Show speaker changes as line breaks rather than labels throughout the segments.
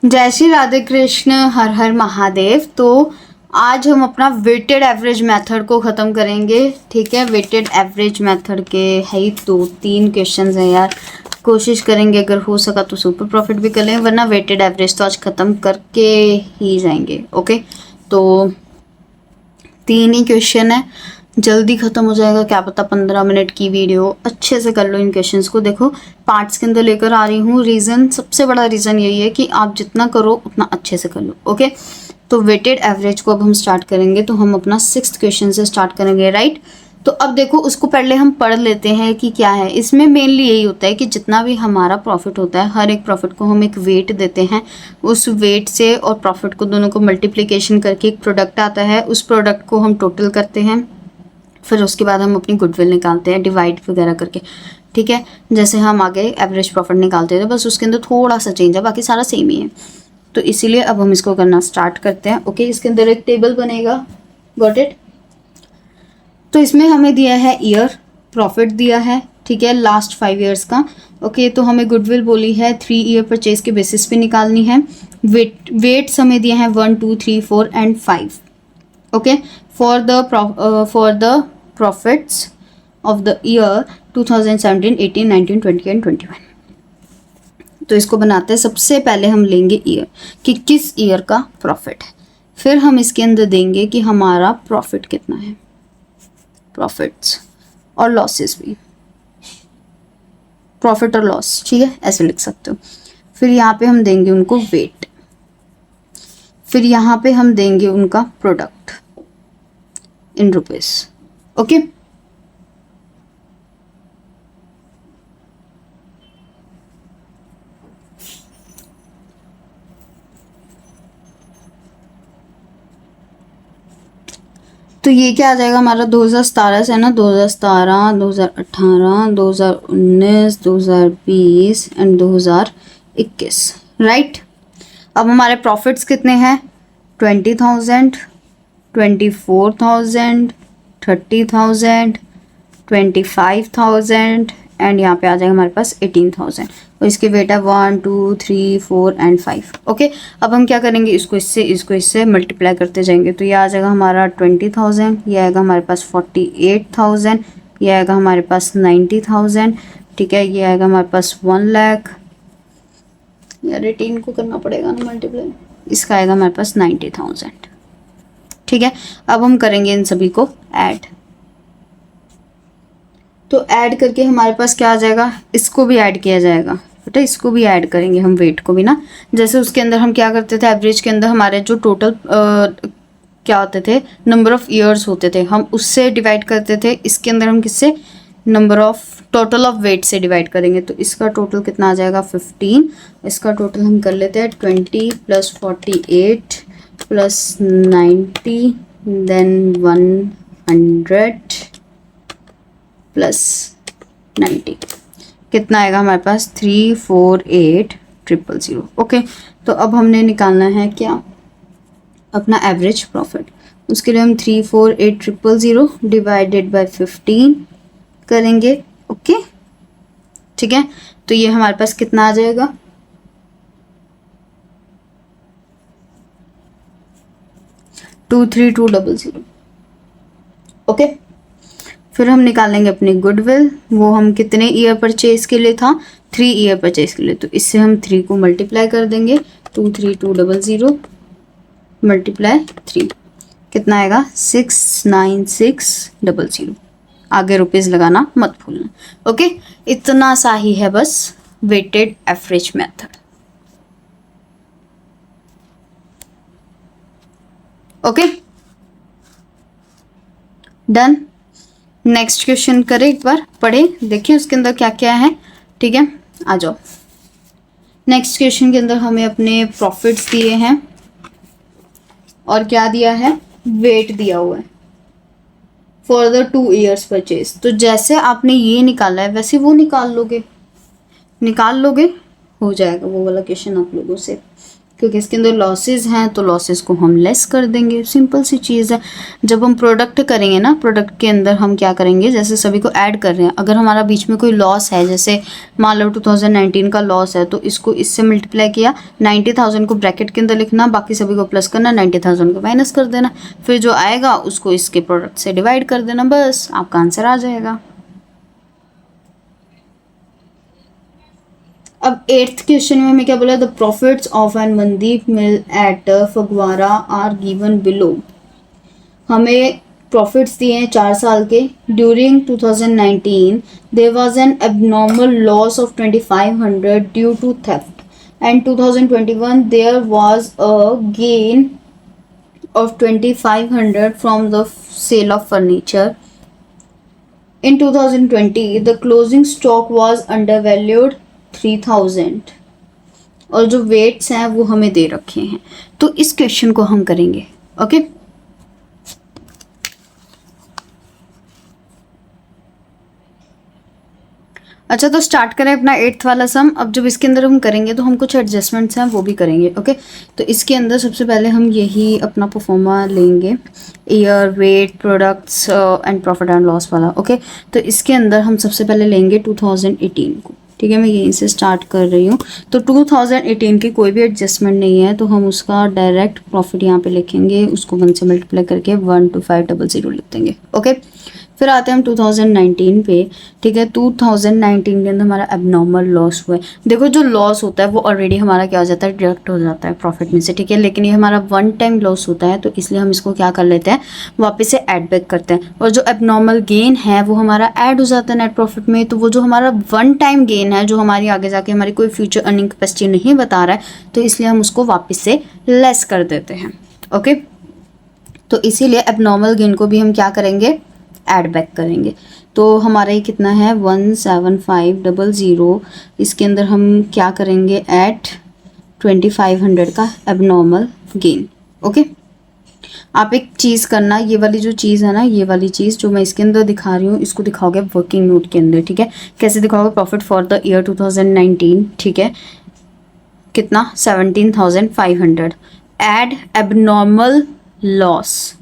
जय श्री राधे कृष्ण, हर हर महादेव। तो आज हम अपना वेटेड एवरेज मेथड को ख़त्म करेंगे। ठीक है, वेटेड एवरेज मेथड के है ही 2-3 क्वेश्चंस हैं यार। कोशिश करेंगे अगर हो सका तो सुपर प्रॉफिट भी कर लें, वरना वेटेड एवरेज तो आज ख़त्म करके ही जाएंगे। ओके, तो 3 ही क्वेश्चन है, जल्दी ख़त्म हो जाएगा, क्या पता 15 मिनट की वीडियो। अच्छे से कर लो इन क्वेश्चंस को। देखो पार्ट्स के अंदर लेकर आ रही हूँ। रीज़न, सबसे बड़ा रीज़न यही है कि आप जितना करो उतना अच्छे से कर लो। ओके, तो वेटेड एवरेज को अब हम स्टार्ट करेंगे। तो हम अपना 6th क्वेश्चन से स्टार्ट करेंगे, राइट। तो अब देखो उसको पहले हम पढ़ लेते हैं कि क्या है इसमें। मेनली यही होता है कि जितना भी हमारा प्रॉफिट होता है, हर एक प्रॉफिट को हम एक वेट देते हैं। उस वेट से और प्रॉफिट को दोनों को मल्टीप्लिकेशन करके एक प्रोडक्ट आता है। उस प्रोडक्ट को हम टोटल करते हैं, फिर उसके बाद हम अपनी गुडविल निकालते हैं डिवाइड वगैरह करके। ठीक है, जैसे हम आगे एवरेज प्रॉफिट निकालते थे, बस उसके अंदर थोड़ा सा चेंज है, बाकी सारा सेम ही है। तो इसीलिए अब हम इसको करना स्टार्ट करते हैं। ओके, इसके अंदर एक टेबल बनेगा, गॉट इट। तो इसमें हमें दिया है ईयर, प्रॉफिट दिया है, ठीक है, लास्ट 5 ईयर्स का। ओके, तो हमें गुडविल बोली है 3 ईयर परचेज के बेसिस पे निकालनी है। वेट्स हमें दिए हैं 1, 2, 3, 4 and 5। Okay, for the profits of the year 2017, 18, 19, 20 and 21। तो इसको बनाते हैं। सबसे पहले हम लेंगे ईयर कि किस ईयर का प्रॉफिट है, फिर हम इसके अंदर देंगे कि हमारा प्रॉफिट कितना है, प्रॉफिट्स और लॉसेस भी, प्रॉफिट और लॉस, ठीक है, ऐसे लिख सकते हो। फिर यहाँ पे हम देंगे उनको वेट, फिर यहाँ पे हम देंगे उनका प्रोडक्ट इन रुपीस। ओके, तो ये क्या आ जाएगा हमारा 2017 से है ना, 2017, 2018, 2019, 2020 एंड 2021, राइट। अब हमारे प्रॉफिट्स कितने हैं, 20,000, 24,000, 30,000, 25,000 एंड यहाँ पे आ जाएगा हमारे पास 18,000। और इसके वेट है 1, 2, 3, 4 एंड 5। ओके, अब हम क्या करेंगे, इसको इससे मल्टीप्लाई करते जाएंगे। तो ये आ जाएगा हमारा 20,000, ये आएगा हमारे पास 48,000, ये आएगा हमारे पास 90,000, ठीक है, ये आएगा हमारे पास 1 लाख। यार 18 को करना पड़ेगा ना मल्टीप्लाई, इसका आएगा हमारे पास 90,000। ठीक है, अब हम करेंगे इन सभी को ऐड। तो ऐड करके हमारे पास क्या आ जाएगा, इसको भी ऐड किया जाएगा बेटा, इसको भी ऐड करेंगे हम, वेट को भी ना। जैसे उसके अंदर हम क्या करते थे, एवरेज के अंदर हमारे जो टोटल क्या होते थे, नंबर ऑफ ईयर्स होते थे, हम उससे डिवाइड करते थे। इसके अंदर हम किससे, number of total of weight से डिवाइड करेंगे। तो इसका टोटल कितना आ जाएगा 15। इसका टोटल हम कर लेते हैं 20 + 48 + 90 देन 100 + 90, कितना आएगा हमारे पास 348,000। ओके, तो अब हमने निकालना है क्या, अपना एवरेज प्रॉफिट। उसके लिए हम 348,000 डिवाइडेड बाय 15 करेंगे। ओके, ठीक है, तो ये हमारे पास कितना आ जाएगा, 232,000। ओके, फिर हम निकालेंगे अपनी गुडविल। वो हम कितने ईयर परचेज के लिए था, 3 ईयर परचेज के लिए। तो इससे हम 3 को मल्टीप्लाई कर देंगे, 232,000 मल्टीप्लाई 3, कितना आएगा 696,000। आगे रुपीज़ लगाना मत भूलना। ओके, इतना सा ही है बस weighted average method. Okay, done. Next question करें, एक बार पढ़े देखिए उसके अंदर क्या क्या है। ठीक है, आ जाओ। नेक्स्ट क्वेश्चन के अंदर हमें अपने प्रॉफिट्स दिए हैं और क्या दिया है, वेट दिया हुआ है फॉर द 2 ईयर्स परचेज। तो जैसे आपने ये निकाला है वैसे वो निकाल लोगे, हो जाएगा वो वाला क्वेश्चन आप लोगों से। क्योंकि इसके अंदर लॉसेस हैं तो लॉसेस को हम लेस कर देंगे, सिंपल सी चीज़ है। जब हम प्रोडक्ट करेंगे ना, प्रोडक्ट के अंदर हम क्या करेंगे, जैसे सभी को ऐड कर रहे हैं, अगर हमारा बीच में कोई लॉस है, जैसे मान लो 2019 का लॉस है, तो इसको इससे मल्टीप्लाई किया, 90,000 को ब्रैकेट के अंदर लिखना, बाकी सभी को प्लस करना, 90,000 को माइनस कर देना, फिर जो आएगा उसको इसके प्रोडक्ट से डिवाइड कर देना, बस आपका आंसर आ जाएगा। अब 8th क्वेश्चन में हमें क्या बोला, the profits of an Mandeep mill at Phagwara are given below. हमें प्रॉफिट्स दिए हैं 4 साल के। During 2019 there was an abnormal loss of 2500 due to theft and 2021 there was a gain of 2500 from the sale of furniture. In 2020 the closing stock was undervalued 3000 और जो weights हैं वो हमें दे रखे हैं। तो इस क्वेश्चन को हम करेंगे। ओके अच्छा, तो स्टार्ट करें अपना 8th वाला सम। अब जब इसके अंदर हम करेंगे तो हम कुछ एडजस्टमेंट्स हैं वो भी करेंगे। ओके तो इसके अंदर सबसे पहले हम यही अपना परफॉर्मा लेंगे, year, weight, products and profit and loss वाला। ओके तो इसके अंदर हम सबसे पहले लेंगे 2018 को। ठीक है, मैं यहीं से स्टार्ट कर रही हूँ। तो 2018 की कोई भी एडजस्टमेंट नहीं है, तो हम उसका डायरेक्ट प्रॉफिट यहाँ पे लिखेंगे, उसको 1 से मल्टीप्लाई करके 12500 लिख देंगे। ओके फिर आते हैं हम 2019 पे। ठीक है, 2019 के अंदर हमारा एबनॉर्मल लॉस हुआ है। देखो जो लॉस होता है वो ऑलरेडी हमारा क्या हो जाता है, डिडक्ट हो जाता है प्रॉफिट में से। ठीक है, लेकिन ये हमारा 1 टाइम लॉस होता है, तो इसलिए हम इसको क्या कर लेते हैं, वापस से ऐड बैक करते हैं। और जो एबनॉर्मल गेन है वो हमारा ऐड हो जाता है नेट प्रॉफिट में। तो वो जो हमारा 1 टाइम गेन है, जो हमारी आगे जाके हमारी कोई फ्यूचर अर्निंग कैपेसिटी नहीं बता रहा है, तो इसलिए हम उसको वापस से लेस कर देते हैं। ओके तो इसीलिए एबनॉर्मल गेन को भी हम क्या करेंगे, ऐड बैक करेंगे। तो हमारा ये कितना है 17500। इसके अंदर हम क्या करेंगे, एट 2500 का एबनॉर्मल गेन। ओके आप एक चीज़ करना, ये वाली जो चीज़ है ना, ये वाली चीज़ जो मैं इसके अंदर दिखा रही हूँ, इसको दिखाओगे वर्किंग नोट के अंदर। ठीक है, कैसे दिखाओगे, प्रॉफिट फॉर द ईयर 2019। ठीक है, कितना 17,500 एड एबनॉर्मल लॉस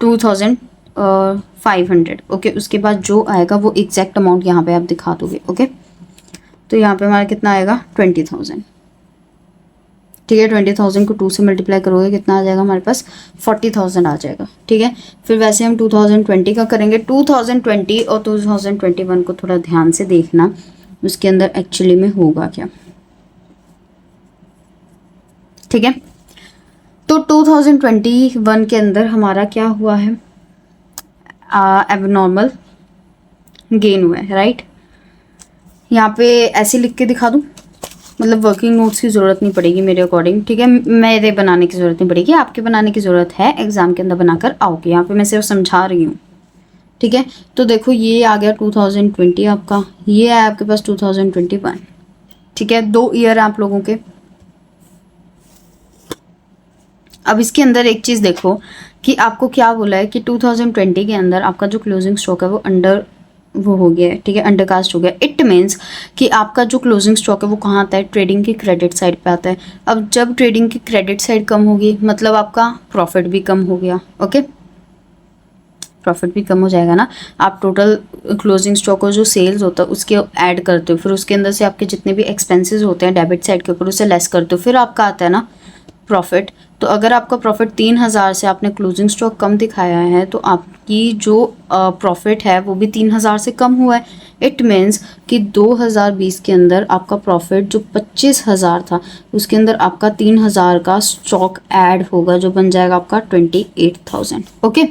2500। ओके उसके बाद जो आएगा वो एग्जैक्ट अमाउंट यहाँ पे आप दिखा दोगे। ओके तो यहाँ पे हमारा कितना आएगा 20,000। ठीक है, 20,000 को 2 से मल्टीप्लाई करोगे कितना आ जाएगा हमारे पास, 40,000 आ जाएगा। ठीक है, फिर वैसे हम 2020 का करेंगे। 2020 और 2021 को थोड़ा ध्यान से देखना, उसके अंदर एक्चुअली में होगा क्या। ठीक है, तो 2021 के अंदर हमारा क्या हुआ है, एबनॉर्मल गेन हुआ है। राइट, यहाँ पे ऐसे लिख के दिखा दूँ, मतलब वर्किंग नोट्स की ज़रूरत नहीं पड़ेगी मेरे अकॉर्डिंग। ठीक है, मेरे बनाने की ज़रूरत नहीं पड़ेगी, आपके बनाने की ज़रूरत है, एग्ज़ाम के अंदर बनाकर आओगे। यहाँ पे मैं सिर्फ समझा रही हूँ। ठीक है, तो देखो ये आ गया 2020 आपका, ये है आपके पास 2021। ठीक है, 2 ईयर है आप लोगों के। अब इसके अंदर एक चीज़ देखो कि आपको क्या बोला है कि 2020 के अंदर आपका जो क्लोजिंग स्टॉक है वो अंडर वो हो गया है। ठीक है, अंडरकास्ट हो गया। इट मीन्स कि आपका जो क्लोजिंग स्टॉक है वो कहाँ आता है, ट्रेडिंग की क्रेडिट साइड पे आता है। अब जब ट्रेडिंग की क्रेडिट साइड कम होगी मतलब आपका प्रॉफिट भी कम हो गया। ओके प्रॉफिट भी कम हो जाएगा ना। आप टोटल क्लोजिंग स्टॉक और जो सेल्स होता है उसके ऐड करते हो, फिर उसके अंदर से आपके जितने भी एक्सपेंसेस होते हैं डेबिट साइड के ऊपर उसे लेस करते हो, फिर आपका आता है ना प्रॉफिट। तो अगर आपका प्रॉफिट 3,000 से आपने क्लोजिंग स्टॉक कम दिखाया है तो आपकी जो प्रॉफिट है वो भी 3,000 से कम हुआ है। इट मीन्स कि 2020 के अंदर आपका प्रॉफिट जो 25,000 था उसके अंदर आपका 3,000 का स्टॉक ऐड होगा, जो बन जाएगा आपका 28,000। ओके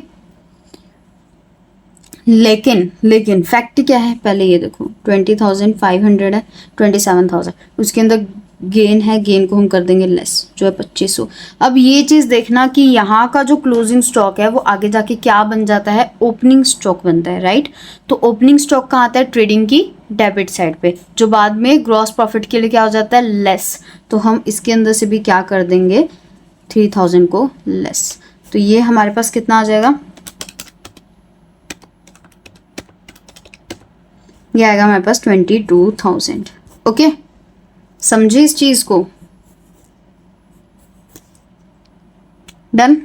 लेकिन फैक्ट क्या है, पहले ये देखो 20,500 है, 27,000 उसके अंदर गेन है, गेन को हम कर देंगे लेस जो है 2500। अब ये चीज़ देखना कि यहाँ का जो क्लोजिंग स्टॉक है वो आगे जाके क्या बन जाता है, ओपनिंग स्टॉक बनता है। राइट, तो ओपनिंग स्टॉक कहाँ आता है, ट्रेडिंग की डेबिट साइड पे, जो बाद में ग्रॉस प्रॉफिट के लिए क्या हो जाता है, लेस। तो हम इसके अंदर से भी क्या कर देंगे 3,000 को लेस। तो ये हमारे पास कितना आ जाएगा, ये आएगा हमारे पास 22,000। ओके समझे इस चीज़ को। डन।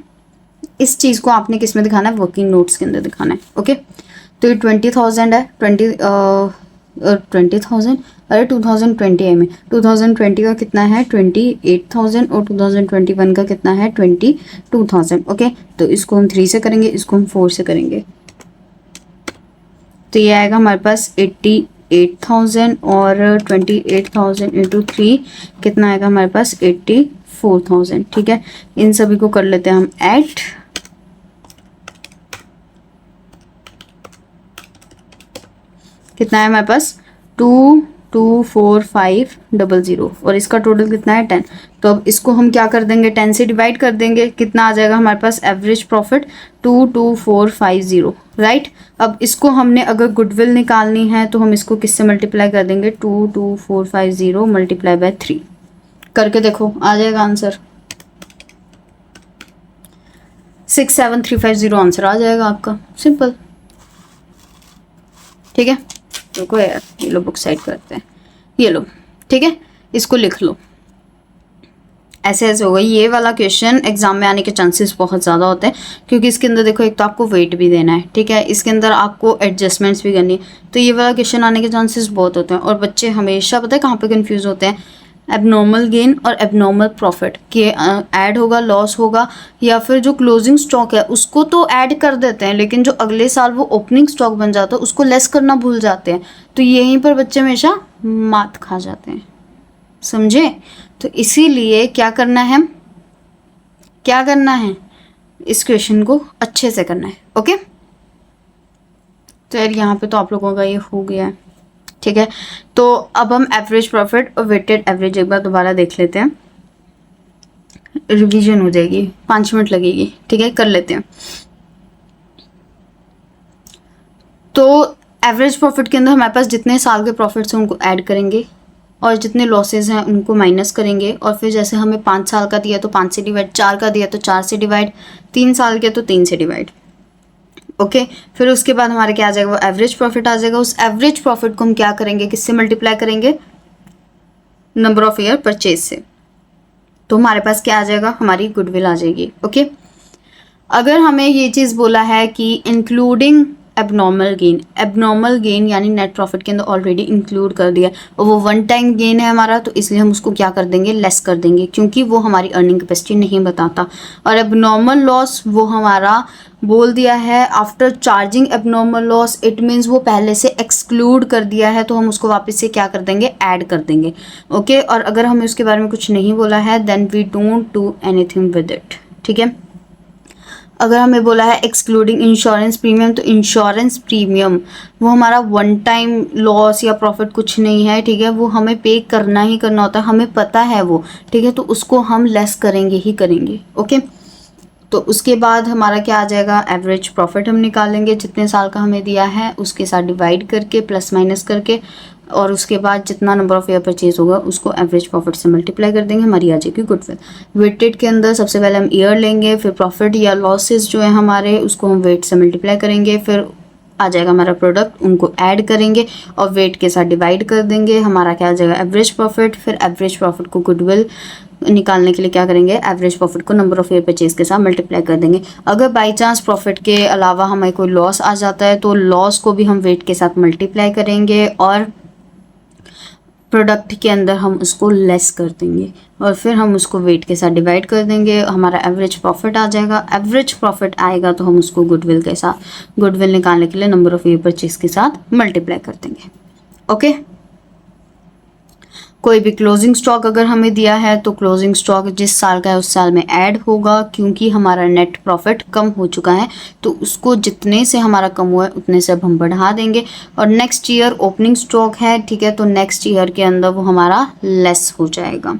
इस चीज़ को आपने किस में दिखाना है, वर्किंग नोट्स के अंदर दिखाना है। ओके, तो ये 20,000 है, 20,000 अरे 2020 में 2020 का कितना है 28,000 और 2021 का कितना है 22,000। ओके, तो इसको हम 3 से करेंगे, इसको हम 4 से करेंगे, तो ये आएगा हमारे पास 88,000 और 28,000 इंटू 3 कितना आएगा हमारे पास 84,000। ठीक है, इन सभी को कर लेते हैं हम ऐड। कितना है हमारे पास 224,500 और इसका टोटल कितना है 10। तो अब इसको हम क्या कर देंगे 10 से डिवाइड कर देंगे, कितना आ जाएगा हमारे पास एवरेज प्रॉफिट 22450। राइट, अब इसको हमने अगर गुडविल निकालनी है तो हम इसको किससे मल्टीप्लाई कर देंगे 22450 मल्टीप्लाई बाय 3 करके देखो आ जाएगा आंसर 67350 आंसर आ जाएगा आपका, सिंपल। ठीक है, रुको यार, ये लो बुक साइड करते हैं, ये लो। ठीक है, इसको लिख लो, ऐसे ऐसे होगा। ये वाला क्वेश्चन एग्जाम में आने के चांसेस बहुत ज़्यादा होते हैं क्योंकि इसके अंदर देखो एक तो आपको वेट भी देना है, ठीक है, इसके अंदर आपको एडजस्टमेंट्स भी करनी है, तो ये वाला क्वेश्चन आने के चांसेस बहुत होते हैं। और बच्चे हमेशा पता है कहाँ पे कंफ्यूज होते हैं, एबनॉर्मल गेन और एबनॉर्मल प्रॉफिट के ऐड होगा, लॉस होगा, या फिर जो क्लोजिंग स्टॉक है उसको तो ऐड कर देते हैं लेकिन जो अगले साल वो ओपनिंग स्टॉक बन जाता है उसको लेस करना भूल जाते हैं, तो यहीं पर बच्चे हमेशा मात खा जाते हैं, समझे। तो इसीलिए क्या करना है, क्या करना है, इस क्वेश्चन को अच्छे से करना है। ओके, तो यार यहाँ पे तो आप लोगों का ये हो गया है। ठीक है, तो अब हम एवरेज प्रॉफिट और वेटेड एवरेज एक बार दोबारा देख लेते हैं, रिवीजन हो जाएगी, 5 मिनट लगेगी। ठीक है, कर लेते हैं। तो एवरेज प्रॉफिट के अंदर हमारे पास जितने साल के प्रॉफिट्स हैं उनको ऐड करेंगे और जितने लॉसेज हैं उनको माइनस करेंगे, और फिर जैसे हमें 5 साल का दिया तो 5 से डिवाइड, 4 का दिया तो 4 से डिवाइड, 3 साल के तो 3 से डिवाइड। ओके, फिर उसके बाद हमारे क्या आ जाएगा, वो एवरेज प्रॉफिट आ जाएगा। उस एवरेज प्रॉफिट को हम क्या करेंगे, किससे मल्टीप्लाई करेंगे, नंबर ऑफ ईयर परचेज से, तो हमारे पास क्या आ जाएगा, हमारी गुडविल आ जाएगी। ओके, अगर हमें ये चीज़ बोला है कि इंक्लूडिंग एबनॉर्मल गेन यानी नेट प्रॉफिट के अंदर ऑलरेडी इंक्लूड कर दिया और वो 1 टाइम गेन है हमारा, तो इसलिए हम उसको क्या कर देंगे, लेस कर देंगे, क्योंकि वो हमारी अर्निंग कैपेसिटी नहीं बताता। और एबनॉर्मल लॉस वो हमारा बोल दिया है after charging abnormal loss, it means वो पहले से एक्सक्लूड कर दिया है, तो हम उसको वापस से क्या कर देंगे, ऐड कर देंगे। ओके, और अगर हमें उसके बारे में कुछ नहीं बोला है then we don't do anything with it. ठीक है, अगर हमें बोला है एक्सक्लूडिंग इंश्योरेंस प्रीमियम, तो इंश्योरेंस प्रीमियम वो हमारा 1 टाइम लॉस या प्रॉफिट कुछ नहीं है। ठीक है, वो हमें पे करना ही करना होता है, हमें पता है वो। ठीक है, तो उसको हम लेस करेंगे ही करेंगे। ओके, तो उसके बाद हमारा क्या आ जाएगा, एवरेज प्रॉफिट हम निकालेंगे, जितने साल का हमें दिया है उसके साथ डिवाइड करके प्लस माइनस करके, और उसके बाद जितना नंबर ऑफ ईयर परचेज होगा उसको एवरेज प्रॉफिट से मल्टीप्लाई कर देंगे, हमारी आ जाएगी गुडविल। वेटेड के अंदर सबसे पहले हम ईयर लेंगे, फिर प्रॉफिट या लॉसेस जो है हमारे उसको हम वेट से मल्टीप्लाई करेंगे, फिर आ जाएगा हमारा प्रोडक्ट, उनको ऐड करेंगे और वेट के साथ डिवाइड कर देंगे, हमारा क्या आ जाएगा, एवरेज प्रॉफिट। फिर एवरेज प्रॉफिट को गुडविल निकालने के लिए क्या करेंगे, एवरेज प्रॉफिट को नंबर ऑफ ईयर परचेज के साथ मल्टीप्लाई कर देंगे। अगर बाई चांस प्रॉफिट के अलावा हमें कोई लॉस आ जाता है तो लॉस को भी हम वेट के साथ मल्टीप्लाई करेंगे और प्रोडक्ट के अंदर हम उसको लेस कर देंगे और फिर हम उसको वेट के साथ डिवाइड कर देंगे, हमारा एवरेज प्रॉफिट आ जाएगा। एवरेज प्रॉफिट आएगा तो हम उसको गुडविल के साथ, गुडविल निकालने के लिए नंबर ऑफ ईयर परचेज के साथ मल्टीप्लाई कर देंगे। ओके, कोई भी क्लोजिंग स्टॉक अगर हमें दिया है तो क्लोजिंग स्टॉक जिस साल का है उस साल में ऐड होगा, क्योंकि हमारा नेट प्रॉफिट कम हो चुका है तो उसको जितने से हमारा कम हुआ है उतने से अब हम बढ़ा देंगे। और नेक्स्ट ईयर ओपनिंग स्टॉक है, ठीक है, तो नेक्स्ट ईयर के अंदर वो हमारा लेस हो जाएगा।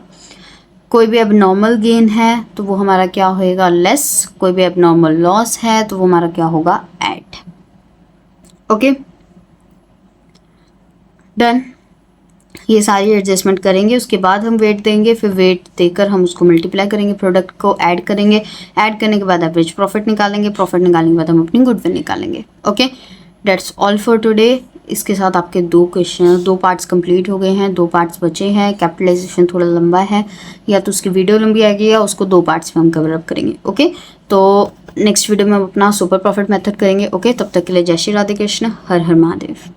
कोई भी एबनॉर्मल गेन है तो वो हमारा क्या होएगा, लेस। कोई भी एबनॉर्मल लॉस है तो वो हमारा क्या होगा, ऐड। Okay, done. ये सारी एडजस्टमेंट करेंगे, उसके बाद हम वेट देंगे, फिर वेट देकर हम उसको मल्टीप्लाई करेंगे, प्रोडक्ट को ऐड करेंगे, ऐड करने के बाद एवरेज प्रॉफिट निकालेंगे, प्रॉफिट निकालने के बाद हम अपनी गुडविल निकालेंगे। Okay, that's all for today. इसके साथ आपके 2 क्वेश्चन 2 पार्ट्स कंप्लीट हो गए हैं, 2 पार्ट्स बचे हैं। कैपिटलाइजेशन थोड़ा लंबा है, या तो उसकी वीडियो लंबी आएगी या उसको 2 पार्ट्स में हम कवर अप करेंगे। ओके, तो नेक्स्ट वीडियो में हम अपना सुपर प्रॉफिट मेथड करेंगे। ओके, तब तक के लिए जय श्री राधे कृष्ण, हर हर महादेव।